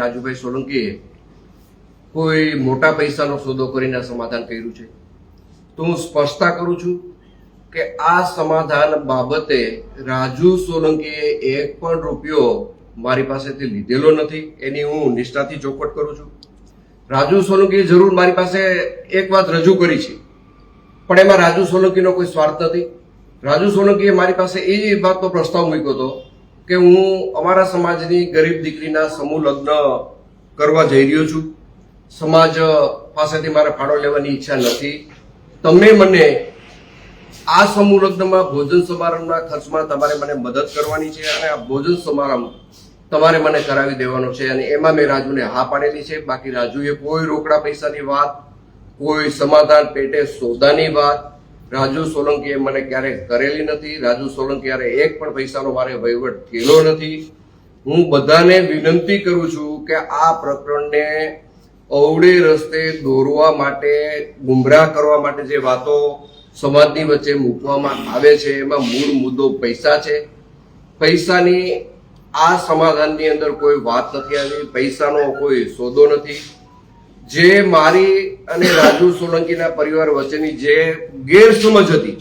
રાજુભાઈ સોલંકીએ કોઈ મોટા પૈસાનો સોદો કરીને સમાધાન કર્યું છે તો હું સ્પષ્ટતા કરું છું કે આ સમાધાન બાબતે રાજુ સોલંકીએ એક પણ રૂપિયો મારી પાસેથી લીધેલો નથી, એની હું નિષ્ઠાથી ચોખવટ કરું છું. રાજુ સોલંકીએ જરૂર મારી પાસે એક વાત રજૂ કરી છે, પણ એમાં રાજુ સોલંકીનો કોઈ સ્વાર્થ નથી. રાજુ સોલંકીએ મારી પાસે એ વાતનો પ્રસ્તાવ મૂક્યો હતો કે હું અમારા સમાજની ગરીબ દીકરીના સમૂહ લગ્ન કરવા જઈ રહ્યો છું, સમાજ પાસેથી મારે ફાળો લેવાની ઈચ્છા નથી, તમે મને આ સમૂહ લગ્નમાં ભોજન સમારંભના ખર્ચમાં તમારે મને મદદ કરવાની છે અને આ ભોજન સમારંભ તમારે મને કરાવી દેવાનો છે. અને એમાં મેં રાજુને હા પાડેલી છે. બાકી રાજુએ કોઈ રોકડા પૈસાની વાત, કોઈ સમાધાન પેટે સોદાની વાત રાજુ સોલંકીએ મને ક્યારેય કરેલી નથી. રાજુ સોલંકીએ એક પણ પૈસાનો મારે વહીવટ થયેલો નથી. હું બધાને વિનંતી કરું છું કે આ પ્રકરણને અવળે રસ્તે દોરવા માટે, ગુમરાહ કરવા માટે જે વાતો સમાજની વચ્ચે મૂકવામાં આવે છે એમાં મૂળ મુદ્દો પૈસા છે. પૈસાની આ સમાધાનની અંદર કોઈ વાત નથી આવી, પૈસાનો કોઈ સોદો નથી. જે મારી અને રાજુ સોલંકીના પરિવાર વચ્ચેની જે ગેરસમજ હતી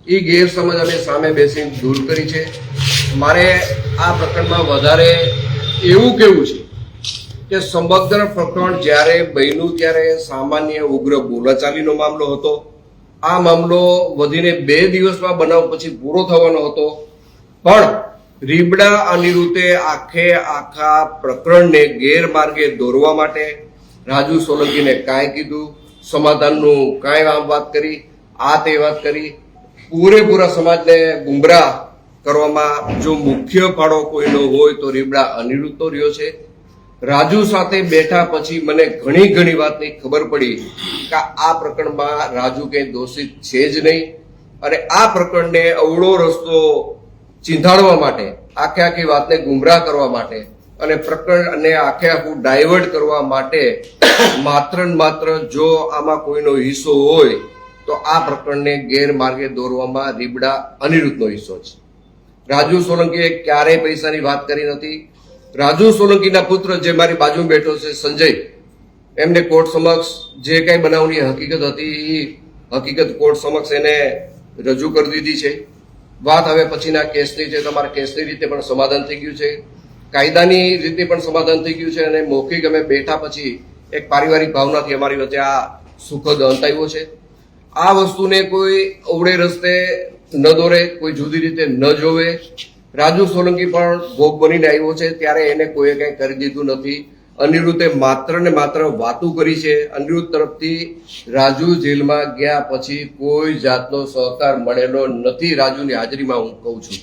એ ગેરસમજ અમે સામે બેસીને દૂર કરી છે. મારે આ પ્રકરણમાં વધારે એવું કહેવું છે કે સમગ્ર પ્રકરણ જ્યારે બન્યું ત્યારે સામાન્ય ઉગ્ર બોલાચાલીનો મામલો હતો. આ મામલો વધીને 2 દિવસમાં બનાવ પછી પૂરો થવાનો હતો, પણ રીબડા અનિરુદ્ધે આખા પ્રકરણને ગેરમાર્ગે દોરવા માટે રાજુ સોલંકીને કાંઈ કીધું, સમાધાનનું કાંઈ વાત કરી, આ તે વાત કરી, પૂરેપૂરા સમાજને ગુમરાહ કરવામાં જો મુખ્ય ફાળો કોઈનો હોય તો રીબડા અનિરુદ્ધનો રહ્યો છે. રાજુ સાથે બેઠા પછી મને ઘણી વાતની ખબર પડી કે આ પ્રકરણમાં રાજુ કંઈ દોષિત છે જ નહીં. અને આ પ્રકરણને અવળો રસ્તો ચીંધાડવા માટે, આખી વાતને ગુમરાહ કરવા માટે અને પ્રકરણને આખું ડાયવર્ટ કરવા માટે માત્ર ને માત્ર જો આમાં કોઈનો હિસ્સો હોય તો આ પ્રકરણને ગેરમાર્ગે દોરવામાં રીબડા અનિરુદ્ધનો હિસ્સો છે. રાજુ સોલંકીએ ક્યારેય પૈસાની વાત કરી નથી. રાજુ સોલંકીના પુત્ર જે મારી બાજુ બેઠો છે સંજય, એમને કોર્ટ સમક્ષ જે કઈ બનાવની હકીકત હતી એ હકીકત કોર્ટ સમક્ષ એને રજૂ કરી દીધી છે. વાત હવે પછીના કેસની છે. તમારા કેસની રીતે પણ સમાધાન થઈ ગયું છે, કાયદાની રીતે પણ સમાધાન થઈ ગયું છે અને મૌખિક અમે બેઠા પછી એક પારિવારિક ભાવનાથી અમારી વચ્ચે આ સુખદ અંત આવ્યો છે. આ વસ્તુને કોઈ અવળે રસ્તે ન દોરે, કોઈ જુદી રીતે ન જોવે. રાજુ સોલંકી પણ ભોગ બનીને આવ્યો છે ત્યારે એને કોઈએ કંઈ કરી દીધું નથી. અનિરુદ્ધે માત્ર ને માત્ર વાતું કરી છે. અનિરુદ્ધ તરફથી રાજુ જેલમાં ગયા પછી કોઈ જાતનો સહકાર મળેલો નથી રાજુની હાજરીમાં, હું કહું છું.